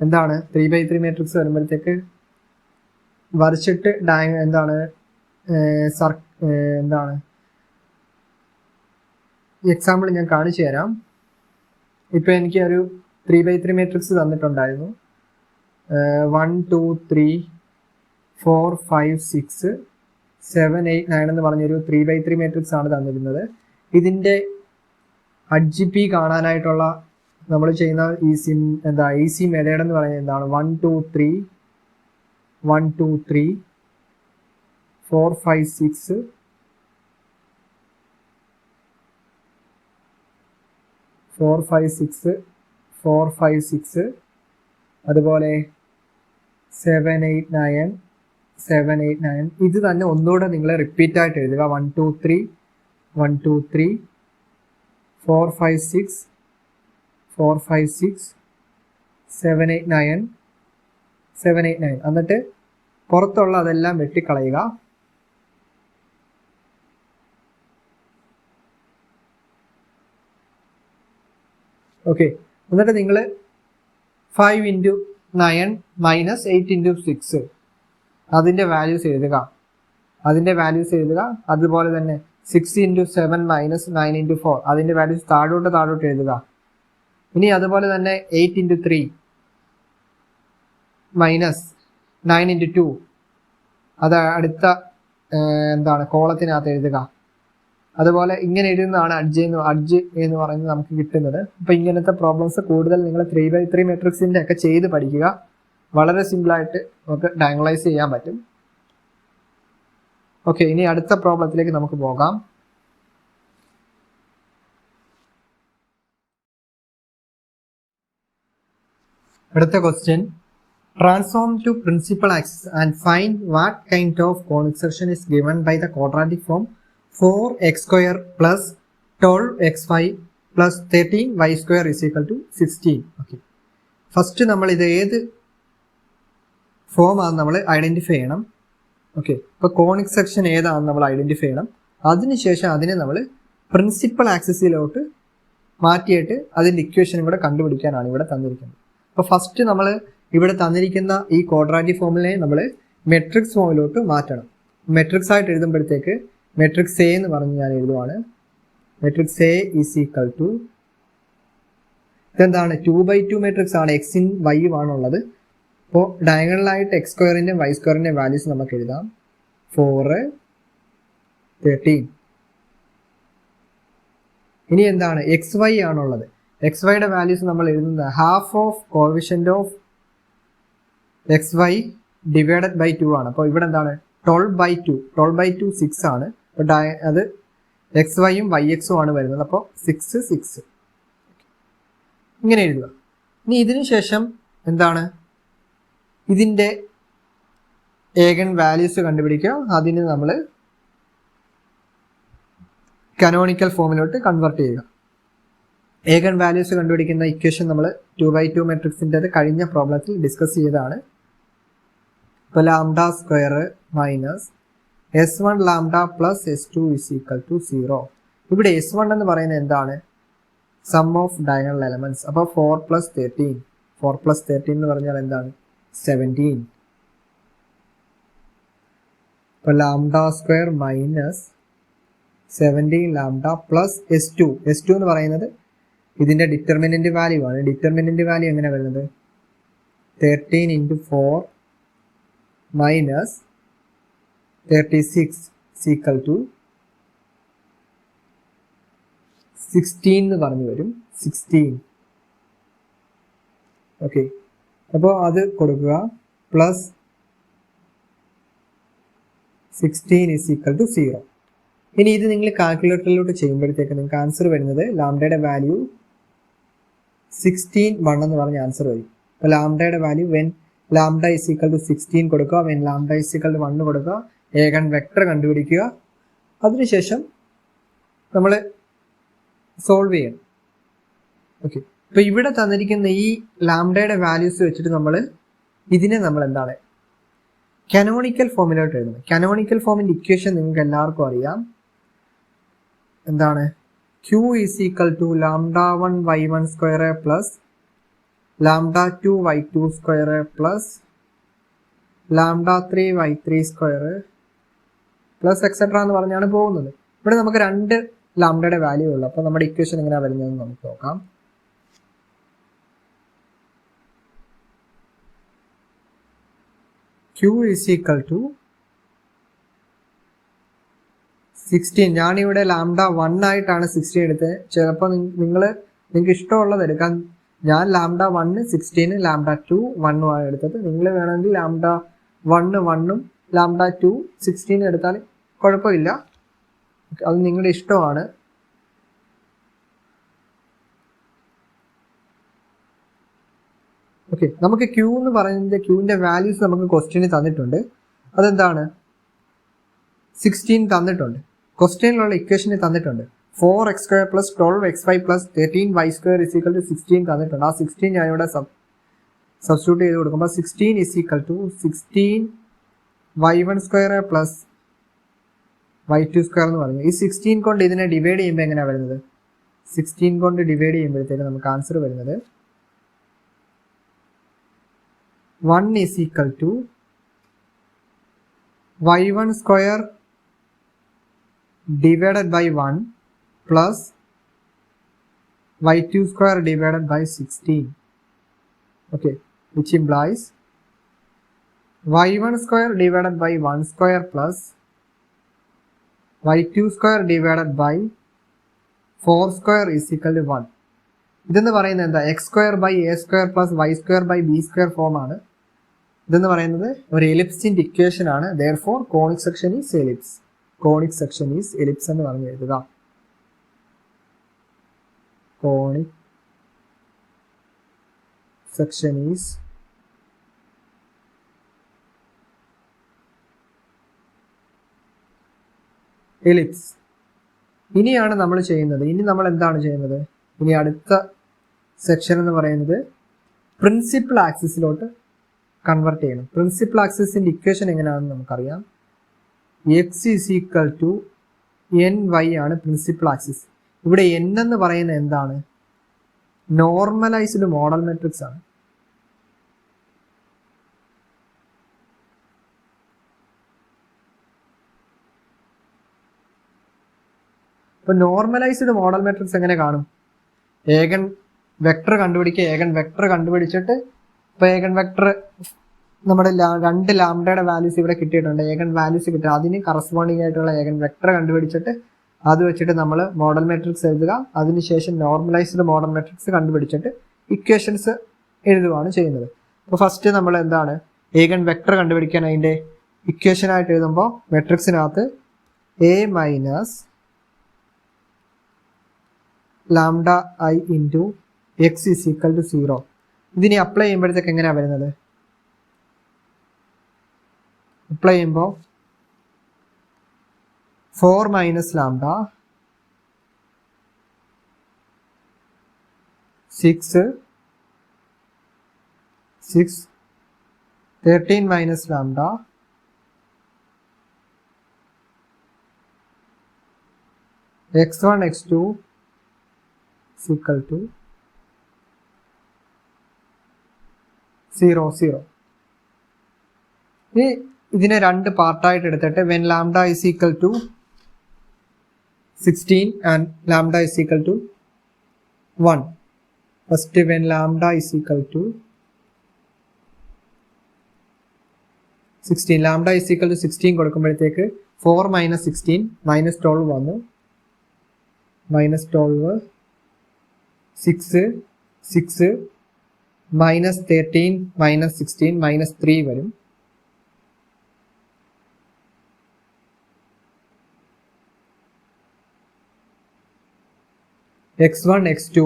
എന്താണ് 3x3 മാട്രിക്സ് വരുമ്പോഴത്തേക്ക് വരച്ചിട്ട് എന്താണ് എക്സാമ്പിൾ ഞാൻ കാണിച്ചു തരാം. ഇപ്പോൾ എനിക്ക് ഒരു 3x3 മാട്രിക്സ് തന്നിട്ടുണ്ടായിരുന്നു. 1 2 3 4 5 6 7 8 9 എന്ന് പറഞ്ഞൊരു 3x3 മാട്രിക്സ് ആണ് തന്നിരുന്നത്. ഇതിൻ്റെ അഡ്ജ് പി കാണാനായിട്ടുള്ള നമ്മൾ ചെയ്യുന്ന ഈസി മെത്തേഡ് എന്ന് പറയുന്നത് എന്താണ്? 1 2 3 1 2 3 4 5 6 4 5 6 4 5 6 അതുപോലെ 7 8 9 7 8 9. ഇത് തന്നെ ഒന്നുകൂടെ നിങ്ങൾ റിപ്പീറ്റ് ആയിട്ട് എഴുതുക. 1 2 3 1 2 3 4 5 6 4 5 6 7 8 9 7 8 9. എന്നിട്ട് പുറത്തുള്ള അതെല്ലാം വെട്ടിക്കളയുക. ഓക്കെ, എന്നിട്ട് നിങ്ങൾ 5 × 9 -8 × 6 അതിൻ്റെ വാല്യൂസ് എഴുതുക. അതുപോലെ തന്നെ 6 × 7 -9 × 4 അതിൻ്റെ വാല്യൂസ് താഴോട്ട് എഴുതുക. ഇനി അതുപോലെ തന്നെ 8 × 3 -9 × 2 അത് അടുത്ത കോളത്തിനകത്ത് എഴുതുക. അതുപോലെ ഇങ്ങനെ എഴുതുന്നതാണ് അഡ്ജ് എന്ന് പറയുന്നത് നമുക്ക് കിട്ടുന്നത്. അപ്പോൾ ഇങ്ങനത്തെ പ്രോബ്ലംസ് കൂടുതൽ നിങ്ങൾ 3x3 മെട്രിക്സിൻ്റെ ഒക്കെ ചെയ്ത് പഠിക്കുക. വളരെ സിമ്പിളായിട്ട് നമുക്ക് ഡയഗണലൈസ് ചെയ്യാൻ പറ്റും. ഓക്കെ, ഇനി അടുത്ത പ്രോബ്ലത്തിലേക്ക് നമുക്ക് പോകാം. അടുത്ത question, transform to principal axis and find what kind of conic section is given by the quadratic form 4x² plus 12xy plus 13y² is equal to 16. Okay, first നമ്മൾ ഇത് ഏത് ഫോമാണ് നമ്മൾ ഐഡൻറ്റിഫൈ ചെയ്യണം. ഓക്കെ, ഇപ്പോൾ കോണിക് സെക്ഷൻ ഏതാണെന്ന് നമ്മൾ identify ചെയ്യണം. അതിനുശേഷം അതിനെ നമ്മൾ പ്രിൻസിപ്പൽ ആക്സിസിലോട്ട് മാറ്റിയിട്ട് അതിൻ്റെ ഇക്വേഷനും കൂടെ കണ്ടുപിടിക്കാനാണ് ഇവിടെ തന്നിരിക്കുന്നത്. അപ്പോൾ ഫസ്റ്റ് നമ്മൾ ഇവിടെ തന്നിരിക്കുന്ന ഈ ക്വാഡ്രാറ്റിക് ഫോമിനെ നമ്മൾ മെട്രിക്സ് ഫോമിലോട്ട് മാറ്റണം. മെട്രിക്സ് ആയിട്ട് എഴുതുമ്പോഴത്തേക്ക് മെട്രിക്സ് എ എന്ന് പറഞ്ഞ് ഞാൻ എഴുതുവാണ്. Matrix A is equal to, ഇതെന്താണ് 2x2 മെട്രിക്സ് ആണ്, എക്സും വൈയും ആണുള്ളത്. അപ്പോൾ ഡയഗണലായിട്ട് x² y² വാല്യൂസ് നമുക്ക് എഴുതാം. 4 13. ഇനി എന്താണ് xy ആണുള്ളത്. എക്സ് വൈയുടെ വാല്യൂസ് നമ്മൾ എഴുതുന്നത് half of coefficient of x y divided by 2 ആണ്. അപ്പോൾ ഇവിടെ എന്താണ് 12/2 6 ആണ്. അപ്പോൾ അത് എക്സ് വൈയും വൈ എക്സും ആണ് വരുന്നത്. അപ്പോൾ 6 ഇങ്ങനെ എഴുതുക. ഇനി ഇതിനു ശേഷം എന്താണ് ഇതിൻ്റെ ഏഗൻ വാല്യൂസ് കണ്ടുപിടിക്കുക. അതിന് നമ്മൾ കനോണിക്കൽ ഫോമിലോട്ട് കൺവേർട്ട് ചെയ്യുക. ഏഗൻ വാല്യൂസ് കണ്ടുപിടിക്കുന്ന ഇക്വേഷൻ നമ്മൾ 2/2 മെട്രിക്സിൻ്റെ കഴിഞ്ഞ പ്രോബ്ലത്തിൽ ഡിസ്കസ് ചെയ്തതാണ്. ഇപ്പോൾ lambda square minus S1 lambda plus S2 is equal to 0. ഇവിടെ S1 എന്ന് പറയുന്നത് എന്താണ്? Sum of diagonal elements. അപ്പോൾ 4 + 13 എന്ന് പറഞ്ഞാൽ എന്താണ്? 17. അപ്പോൾ lambda square minus 17 lambda plus S2 എന്ന് പറയുന്നത് ഇതിൻ്റെ ഡിറ്റർമിനന്റ് വാല്യൂ ആണ്. ഡിറ്റർമിനന്റ് വാല്യൂ എങ്ങനെ വരുന്നത്? 13 × 4 മൈനസ് 36 ഈക്വൽ ടു 16 എന്ന് പറഞ്ഞു വരും. 16. ഓക്കെ, അപ്പോൾ അത് കൊടുക്കുക. Plus 16 is equal to 0. ഇനി ഇത് നിങ്ങൾ കാൽക്കുലേറ്ററിലോട്ട് ചെയ്യുമ്പോഴത്തേക്ക് നിങ്ങൾക്ക് ആൻസർ വരുന്നത് ലാംഡയുടെ വാല്യൂ 16 എന്ന് പറഞ്ഞ ആൻസർ വരും. അപ്പോൾ ലാംഡയുടെ value when lambda is equal to 16 കൊടുക്കുക, when lambda is equal to 1 കൊടുക്കുക, ഏഗൻ വെക്ടർ കണ്ടുപിടിക്കുക. അതിനുശേഷം നമ്മൾ സോൾവ് ചെയ്യണം. ഓക്കെ, ഇപ്പോൾ ഇവിടെ തന്നിരിക്കുന്ന ഈ ലാംഡയുടെ വാല്യൂസ് വെച്ചിട്ട് ഇതിനെ നമ്മൾ എന്താണ് കനോണിക്കൽ ഫോമിലോട്ട് എഴുതുന്നത്. കനോണിക്കൽ ഫോമിൻ്റെ ഇക്വേഷൻ നിങ്ങൾക്ക് എല്ലാവർക്കും അറിയാം. എന്താണ്? Q is equal to lambda 1 y1 square plus lambda 2 y2 square plus lambda 3 y3 square plus etc. എന്ന് പറഞ്ഞാണ് പോകുന്നത്. ഇവിടെ നമുക്ക് 2 ലാംഡയുടെ വാല്യൂ ഉള്ളു. അപ്പോൾ നമ്മുടെ ഇക്വേഷൻ എങ്ങനെയാണ് വരുന്നതെന്ന് നമുക്ക് നോക്കാം. Q is equal to 16. ഞാനിവിടെ ലാംഡ 1 ആയിട്ടാണ് 16 എടുത്തത്. ചിലപ്പോൾ നിങ്ങൾക്ക് ഇഷ്ടമുള്ളത് എടുക്കാം. ഞാൻ ലാംഡ 1 16, ലാംഡ 2 1 ആണ് എടുത്തത്. നിങ്ങൾ വേണമെങ്കിൽ ലാംഡ 1 1ഉം ലാംഡ 2 16 എടുത്താൽ കുഴപ്പമില്ല. അത് നിങ്ങളുടെ ഇഷ്ടമാണ്. ഓക്കെ, നമുക്ക് Q എന്ന് പറയുന്നത് Qൻ്റെ വാല്യൂസ് നമുക്ക് ക്വസ്റ്റ്യനിൽ തന്നിട്ടുണ്ട്. അതെന്താണ്? 16 തന്നിട്ടുണ്ട്. ക്വസ്റ്റ്യനിലുള്ള ഇക്വേഷനിൽ തന്നിട്ടുണ്ട്. 4x² + 12xy + 13y² = 16 തന്നിട്ടുണ്ട്. ആ 16 ഞാൻ ഇവിടെ സബ്സ്റ്റിറ്റ്യൂട്ട് ചെയ്ത് കൊടുക്കുമ്പോൾ 16 = 16 y1² + y2² എന്ന് പറഞ്ഞു. ഈ 16 കൊണ്ട് ഇതിനെ ഡിവൈഡ് ചെയ്യുമ്പോൾ എങ്ങനെയാണ് വരുന്നത്? 16 കൊണ്ട് ഡിവൈഡ് ചെയ്യുമ്പോഴത്തേക്ക് നമുക്ക് ആൻസർ വരുന്നത് 1 = y1² divided by 1 plus y2² divided by 16. Okay, which implies y1² divided by 1² plus y2² divided by 4² is equal to 1. ഇതെന്ന് പറയുന്നത് എന്താ? x² + a² + y² / b² form ആണ്. ഇതെന്ന് പറയുന്നത് ഒരു എലിപ്സിന്റെ ഇക്വേഷൻ ആണ്. therefore conic section is ellipse. Conic section is ellipse എന്ന് പറഞ്ഞു എഴുതുക. Conic section is ellipse. ഇനിയാണ് നമ്മൾ ചെയ്യുന്നത്. ഇനി നമ്മൾ എന്താണ് ചെയ്യുന്നത്? ഇനി അടുത്ത സെക്ഷൻ എന്ന് പറയുന്നത് പ്രിൻസിപ്പൽ ആക്സിസിലോട്ട് കൺവേർട്ട് ചെയ്യണം. പ്രിൻസിപ്പൽ ആക്സിസിന്റെ ഇക്വേഷൻ എങ്ങനെയാണെന്ന് നമുക്കറിയാം. x = ny ആണ് പ്രിൻസിപ്പൽ ആക്സിസ്. ഇവിടെ n എന്ന് പറയുന്നത് എന്താണ്? നോർമലൈസ്ഡ് മോഡൽ മെട്രിക്സ് ആണ്. ഇപ്പൊ നോർമലൈസ്ഡ് മോഡൽ മെട്രിക്സ് എങ്ങനെ കാണും? ഏഗൻ വെക്ടർ കണ്ടുപിടിക്കുക. ഏഗൻ വെക്ടർ കണ്ടുപിടിച്ചിട്ട് ഇപ്പൊ ഏഗൻ വെക്ടർ നമ്മുടെ 2 ലാംഡയുടെ വാല്യൂസ് ഇവിടെ കിട്ടിയിട്ടുണ്ട്. ഏഗൻ വാല്യൂസ് കിട്ടുക, അതിന് കറസ്പോണ്ടിങ് ആയിട്ടുള്ള ഏഗൻ വെക്ടർ കണ്ടുപിടിച്ചിട്ട് അത് വെച്ചിട്ട് നമ്മൾ മോഡൽ മാട്രിക്സ് എഴുതുക. അതിനുശേഷം നോർമലൈസ്ഡ് മോഡൽ മാട്രിക്സ് കണ്ടുപിടിച്ചിട്ട് ഇക്വേഷൻസ് എഴുതുകയാണ് ചെയ്യുന്നത്. അപ്പോൾ ഫസ്റ്റ് നമ്മൾ എന്താണ് ഏഗൻ വെക്ടർ കണ്ടുപിടിക്കാൻ അതിൻ്റെ ഇക്വേഷനായിട്ട് എഴുതുമ്പോൾ മെട്രിക്സിനകത്ത് A minus lambda I into X is equal to 0. ഇതിനെ അപ്ലൈ ചെയ്യുമ്പോഴത്തേക്ക് എങ്ങനെയാണ് വരുന്നത്? അപ്ലൈ ചെയ്യുമ്പോൾ 4 minus lambda 6 13 minus lambda x1 x2 is equal to 0 0. ഇതിനെ രണ്ട് പാർട്ടായിട്ട് എടുത്തിട്ട് when lambda is equal to 16 and lambda is equal to 1. First when lambda is equal to 16, lambda is equal to 16 കൊടുക്കുമ്പോഴത്തേക്ക് 4 minus 16 minus 12 വന്നു. minus 12 6 minus 13 minus 16 minus 3 വരും. x1 x2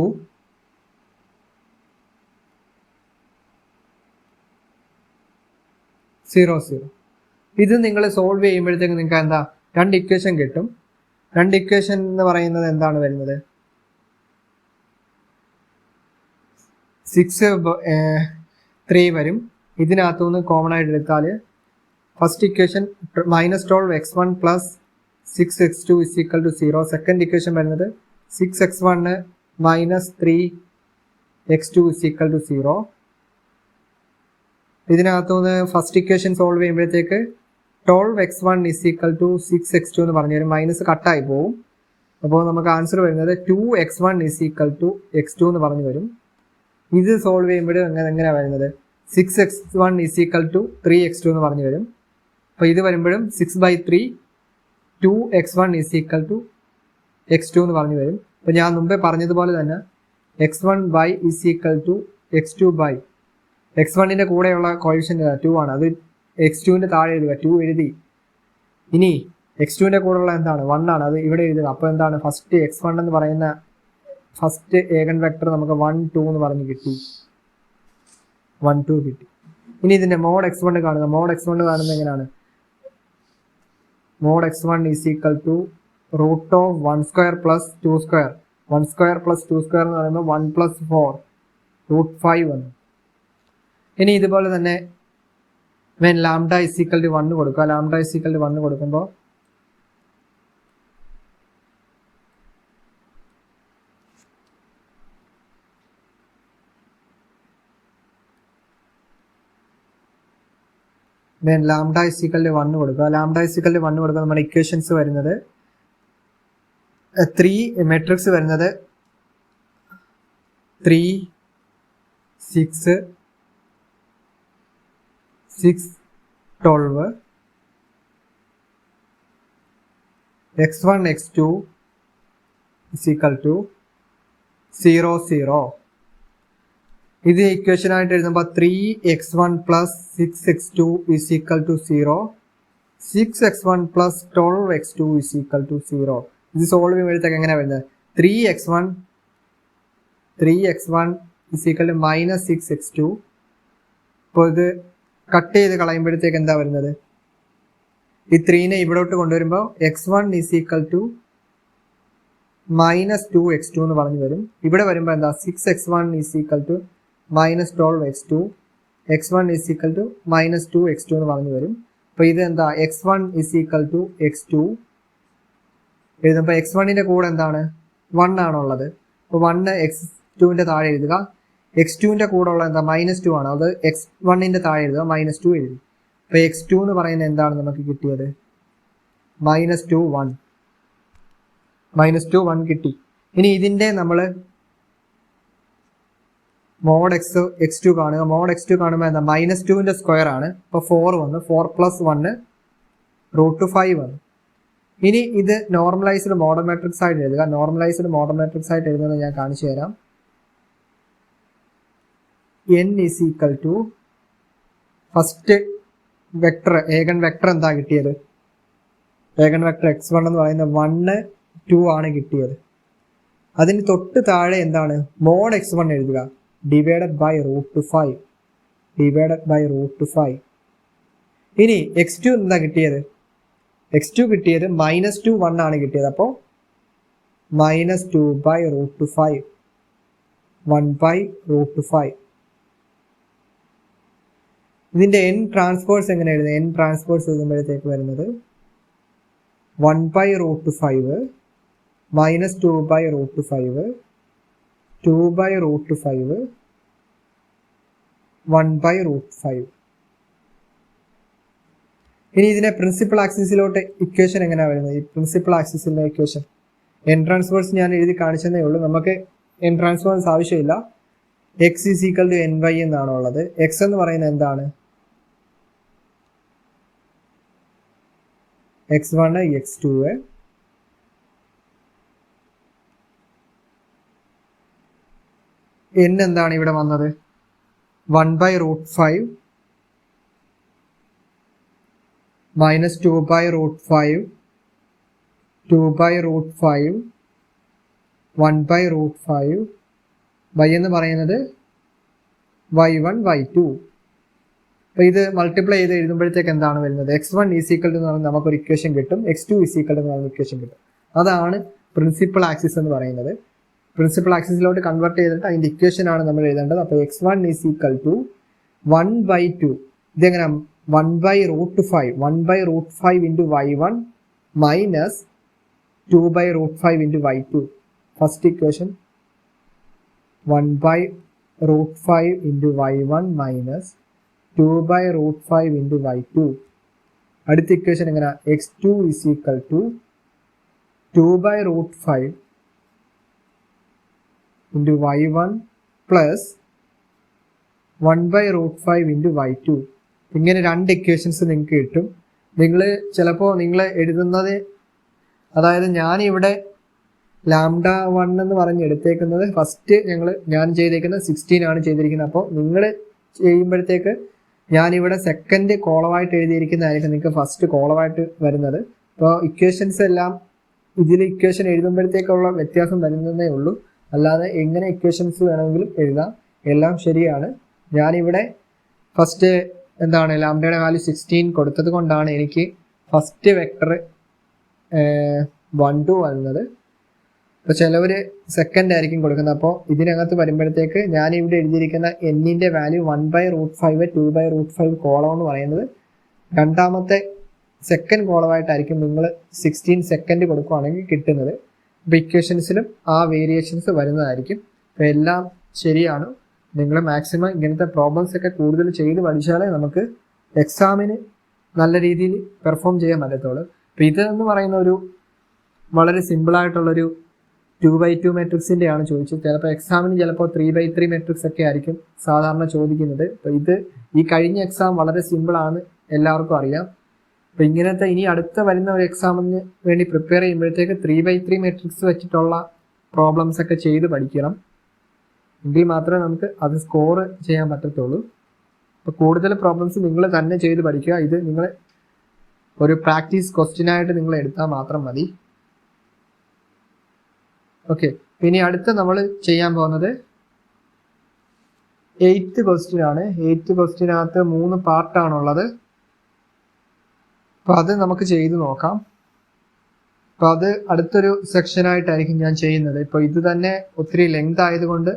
0 0. ഇത് നിങ്ങൾ solve ചെയ്യുമ്പോഴത്തേക്ക് നിങ്ങൾക്ക് എന്താ രണ്ട് ഇക്വേഷൻ കിട്ടും. രണ്ട് ഇക്വേഷൻ എന്ന് പറയുന്നത് എന്താണ് വരുന്നത്? 6 3 വരും. ഇതിനകത്തുനിന്ന് കോമൺ ആയിട്ട് എടുത്താൽ first equation -12 x1 plus 6 x2 is equal to 0. Second equation വരുന്നത് 6 x1 minus 3 x2 is equal to 0. ഇതിനകത്തുനിന്ന് ഫസ്റ്റ് ഇക്വേഷൻ സോൾവ് ചെയ്യുമ്പോഴത്തേക്ക് 12 x1 is equal to 6 x2 എന്ന് പറഞ്ഞു വരും. മൈനസ് കട്ടായി പോവും. അപ്പോൾ നമുക്ക് ആൻസർ വരുന്നത് 2 x1 is equal to x2 എന്ന് പറഞ്ഞു വരും. ഇത് സോൾവ് ചെയ്യുമ്പോൾ എങ്ങനെയാണ് വരുന്നത്? 6 x1 is equal to 3 x2 എന്ന് പറഞ്ഞു വരും. അപ്പോൾ ഇത് വരുമ്പോഴും 6/3 2 x1 is equal to x2 എന്ന് പറഞ്ഞു വരും. അപ്പോൾ ഞാൻ മുമ്പേ പറഞ്ഞതുപോലെ തന്നെ x1 is equal to x2 x1ൻ്റെ കൂടെയുള്ള കോഎഫിഷ്യന്റ് 2 ആണ്. അത് x2ൻ്റെ താഴെ എഴുതുക, 2 എഴുതി. ഇനി x2ൻ്റെ കൂടെയുള്ള എന്താണ്? 1 ആണ്. അത് ഇവിടെ എഴുതുക. അപ്പോൾ എന്താണ് ഫസ്റ്റ് x1 എന്ന് പറയുന്ന ഫസ്റ്റ് ഏഗൻ വെക്ടർ നമുക്ക് 1 2 എന്ന് പറഞ്ഞ് കിട്ടി. 1 2 കിട്ടി. ഇനി ഇതിൻ്റെ മോഡ് x1 കാണുക. മോഡ് x1 കാണുന്നത് എങ്ങനെയാണ്? Mod x1 is equal to root of 1 square plus 2 square. 1 square plus 2 square എന്ന് പറയുമ്പോൾ 1 പ്ലസ് 4 റൂട്ട് 5 വന്നു. ഇനി ഇതുപോലെ തന്നെ when lambda is equal to 1 കൊടുക്കുക. lambda is equal to 1 കൊടുക്കുമ്പോൾ when lambda is equal to 1 കൊടുക്കുക. lambda is equal to 1 കൊടുക്കുക. നമ്മുടെ ഇക്വേഷൻസ് വരുന്നത് 3 മെട്രിക്സ് വരുന്നത് 3 6 6 12 x1 x2 is equal to 0 0. ഇത് ഇക്വേഷൻ ആയിട്ട് എഴുതുമ്പോൾ 3x1 plus 6x2 is equal to 0. 6x1 plus 12x2 is equal to 0. ഇത് സോൾവ് ചെയ്യുമ്പോഴത്തേക്ക് എങ്ങനെയാണ് വരുന്നത്? 3x1 is equal to minus 6x2. അപ്പോൾ ഇത് കട്ട് ചെയ്ത് കളയുമ്പോഴത്തേക്ക് എന്താ വരുന്നത്? ഈ 3നെ ഇവിടോട്ട് കൊണ്ടുവരുമ്പോൾ x1 is equal to minus 2x2 എന്ന് പറഞ്ഞു വരും. ഇവിടെ വരുമ്പോൾ എന്താ? 6x1 is equal to minus 12x2. x1 is equal to minus 2x2 എന്ന് പറഞ്ഞു വരും. അപ്പോൾ ഇത് എന്താ? x1 is equal to x2 എഴുതുമ്പോൾ x1ൻ്റെ കൂടെ എന്താണ്? 1 ആണുള്ളത്. അപ്പോൾ 1 x2ൻ്റെ താഴെ എഴുതുക. x2ൻ്റെ കൂടെ ഉള്ള എന്താ? -2 ആണ്. അത് x1ൻ്റെ താഴെ എഴുതുക, -2 എഴുതി. അപ്പോൾ x2 എന്ന് പറയുന്നത് എന്താണ് നമുക്ക് കിട്ടിയത്? -2 1 കിട്ടി. ഇനി ഇതിൻ്റെ നമ്മൾ മോഡ് x2 കാണുക. മോഡ് x2 കാണുമ്പോൾ എന്താ? -2ൻ്റെ സ്ക്വയർ ആണ്. അപ്പോൾ 4 വന്നു. 4 + 1 √5 വന്നു. ഇനി ഇത് നോർമലൈസ്ഡ് മോഡൽ മാട്രിക്സ് ആയിട്ട് എഴുതുക. നോർമലൈസ്ഡ് മോഡൽ മാട്രിക്സ് ആയിട്ട് എഴുതുന്നത് ഞാൻ കാണിച്ചു തരാം. n is equal to first vector eigen vector എന്താ കിട്ടിയത്? ഏഗൺ വെക്ടർ x1 എന്ന് പറയുന്നത് 1 2 ആണ് കിട്ടിയത്. അതിന് തൊട്ട് താഴെ എന്താണ്? മോഡ് x1 എഴുതുക, ഡിവൈഡഡ് ബൈ √5. ഇനി x2 എന്താ കിട്ടിയത്? x2 കിട്ടിയത് -2 1 ആണ് കിട്ടിയത്. അപ്പോൾ -2 ബൈ √5, 1 ബൈ √5. ഇതിന്റെ n ട്രാൻസ്പോഴ്സ് എങ്ങനെ എഴുതുന്നത്? n ട്രാൻസ്പോഴ്സ് എഴുതുമ്പോഴത്തേക്ക് വരുന്നത് 1 ബൈ √5 -2 ബൈ √5, 2 ബൈ √5, 1 ബൈ √5. ഇനി ഇതിനെ പ്രിൻസിപ്പൽ ആക്സിസിലോട്ട് ഇക്വേഷൻ എങ്ങനെയാണ് വരുന്നത്? ഈ പ്രിൻസിപ്പൽ ആക്സിസിലെ ഇക്വേഷൻ n ട്രാൻസ്പോഴ്സ് ഞാൻ എഴുതി കാണിച്ചതേ ഉള്ളൂ. നമുക്ക് n ട്രാൻസ്പോഴ്സ് ആവശ്യമില്ല. x is equal to ny എന്നാണ് ഉള്ളത്. x എന്ന് പറയുന്നത് എന്താണ്? x1 x2 n എന്താണ് ഇവിടെ വന്നത്? 1 by √5 -2 by √5, 2 by √5, 1 by √5. y എന്ന് പറയുന്നത് y1 y2. അപ്പോൾ ഇത് മൾട്ടിപ്ലൈ ചെയ്ത് എഴുതുമ്പോഴത്തേക്ക് എന്താണ് വരുന്നത്? x1 ഈസ് ഈക്വൽ ടു നമുക്കൊരു ഇക്വേഷൻ കിട്ടും, x2 ഈസ് ഈക്വൽ ടു നമുക്ക് ഇക്വേഷൻ കിട്ടും. അതാണ് പ്രിൻസിപ്പൽ ആക്സിസ് എന്ന് പറയുന്നത്. പ്രിൻസിപ്പൽ ആക്സിസിലോട്ട് കൺവേർട്ട് ചെയ്തിട്ട് അതിന്റെ ഇക്വേഷൻ ആണ് നമ്മൾ എഴുതേണ്ടത്. അപ്പോൾ x1 ഈസ് ഈക്വൽ ടു 1/2. ഇതെങ്ങനെ? 1 by √5, 1 by √5 into y1 minus 2 by √5 into y2. First equation 1 by √5 into y1 minus 2 by √5 into y2. അടുത്ത ഇക്വേഷൻ എങ്ങനെ? x2 is equal to 2 by √5 into y1 plus 1 by √5 into y2. ഇങ്ങനെ രണ്ട് equations നിങ്ങൾക്ക് കിട്ടും. നിങ്ങൾ ചിലപ്പോൾ നിങ്ങൾ എഴുതുന്നത്, അതായത് ഞാനിവിടെ λ1 എന്ന് പറഞ്ഞ് എടുത്തേക്കുന്നത് ഫസ്റ്റ് ഞാൻ ചെയ്തേക്കുന്നത് 16 ആണ് ചെയ്തിരിക്കുന്നത്. അപ്പോൾ നിങ്ങൾ ചെയ്യുമ്പോഴത്തേക്ക് ഞാനിവിടെ സെക്കൻഡ് കോളമായിട്ട് എഴുതിയിരിക്കുന്നതായിരിക്കും നിങ്ങൾക്ക് ഫസ്റ്റ് കോളമായിട്ട് വരുന്നത്. അപ്പോൾ ഇക്വേഷൻസ് എല്ലാം ഇതിൽ ഇക്വേഷൻ എഴുതുമ്പോഴത്തേക്കുള്ള വ്യത്യാസം വരുന്നതേ ഉള്ളൂ. അല്ലാതെ എങ്ങനെ ഇക്വേഷൻസ് വേണമെങ്കിലും എഴുതാം, എല്ലാം ശരിയാണ്. ഞാനിവിടെ ഫസ്റ്റ് എന്താണ് ലാംഡയുടെ വാല്യൂ 16 കൊടുത്തത് കൊണ്ടാണ് എനിക്ക് ഫസ്റ്റ് വെക്ടർ 1 2 വരുന്നത്. അപ്പോൾ ചിലവർ സെക്കൻഡ് ആയിരിക്കും കൊടുക്കുന്നത്. അപ്പോൾ ഇതിനകത്ത് വരുമ്പോഴത്തേക്ക് ഞാൻ ഇവിടെ എഴുതിയിരിക്കുന്ന എന്നിൻ്റെ വാല്യൂ 1 ബൈ √5, 2 ബൈ √5 കോളം എന്ന് പറയുന്നത് രണ്ടാമത്തെ സെക്കൻഡ് കോളമായിട്ടായിരിക്കും നിങ്ങൾ 16 സെക്കൻഡ് കൊടുക്കുകയാണെങ്കിൽ കിട്ടുന്നത്. അപ്പോൾ ഇക്വേഷൻസിലും ആ വേരിയേഷൻസ് വരുന്നതായിരിക്കും. അപ്പോൾ എല്ലാം ശരിയാണ്. നിങ്ങൾ മാക്സിമം ഇങ്ങനത്തെ പ്രോബ്ലംസ് ഒക്കെ കൂടുതൽ ചെയ്ത് പഠിച്ചാലേ നമുക്ക് എക്സാമിന് നല്ല രീതിയിൽ പെർഫോം ചെയ്യാൻ പറ്റത്തുള്ളൂ. അപ്പോൾ ഇതെന്ന് പറയുന്ന ഒരു വളരെ സിമ്പിളായിട്ടുള്ളൊരു 2/2 മെട്രിക്സിൻ്റെ ആണ് ചോദിച്ചത്. ചിലപ്പോൾ എക്സാമിന് ചിലപ്പോൾ 3/3 മെട്രിക്സ് ഒക്കെ ആയിരിക്കും സാധാരണ ചോദിക്കുന്നത്. അപ്പോൾ ഇത് ഈ കഴിഞ്ഞ എക്സാം വളരെ സിമ്പിളാണ്, എല്ലാവർക്കും അറിയാം. അപ്പോൾ ഇങ്ങനത്തെ ഇനി അടുത്ത വരുന്ന ഒരു എക്സാമിന് വേണ്ടി പ്രിപ്പയർ ചെയ്യുമ്പോഴത്തേക്ക് 3/3 മെട്രിക്സ് വെച്ചിട്ടുള്ള പ്രോബ്ലംസ് ഒക്കെ ചെയ്ത് പഠിക്കണം. എങ്കിൽ മാത്രമേ നമുക്ക് അത് സ്കോർ ചെയ്യാൻ പറ്റത്തുള്ളൂ. അപ്പോൾ കൂടുതൽ പ്രോബ്ലംസ് നിങ്ങൾ തന്നെ ചെയ്ത് പഠിക്കുക. ഇത് നിങ്ങൾ ഒരു പ്രാക്ടീസ് ക്വസ്റ്റ്യനായിട്ട് നിങ്ങൾ എടുത്താൽ മാത്രം മതി. ഓക്കെ, ഇനി അടുത്ത നമ്മൾ ചെയ്യാൻ പോകുന്നത് 8th ക്വസ്റ്റ്യൻ ആണ്. 8th ക്വസ്റ്റ്യനകത്ത് 3 പാർട്ടാണുള്ളത്. അപ്പോൾ അത് നമുക്ക് ചെയ്ത് നോക്കാം. അപ്പോൾ അത് അടുത്തൊരു സെക്ഷനായിട്ടായിരിക്കും ഞാൻ ചെയ്യുന്നത്. ഇപ്പോൾ ഇത് തന്നെ ഒത്തിരി ലെങ്ത് ആയതുകൊണ്ട്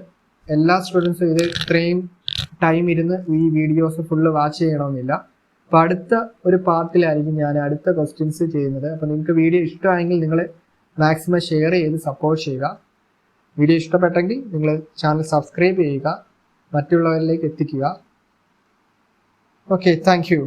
എല്ലാ സ്റ്റുഡൻസും ഇത് ഇത്രയും ടൈം ഇരുന്ന് ഈ വീഡിയോസ് ഫുള്ള് വാച്ച് ചെയ്യണമെന്നില്ല. അപ്പോൾ അടുത്ത ഒരു പാർട്ടിലായിരിക്കും ഞാൻ അടുത്ത ക്വസ്റ്റ്യൻസ് ചെയ്യുന്നത്. അപ്പോൾ നിങ്ങൾക്ക് വീഡിയോ ഇഷ്ടമായെങ്കിൽ നിങ്ങൾ മാക്സിമം ഷെയർ ചെയ്ത് സപ്പോർട്ട് ചെയ്യുക. വീഡിയോ ഇഷ്ടപ്പെട്ടെങ്കിൽ നിങ്ങൾ ചാനൽ സബ്സ്ക്രൈബ് ചെയ്യുക, മറ്റുള്ളവരിലേക്ക് എത്തിക്കുക. Okay, thank you.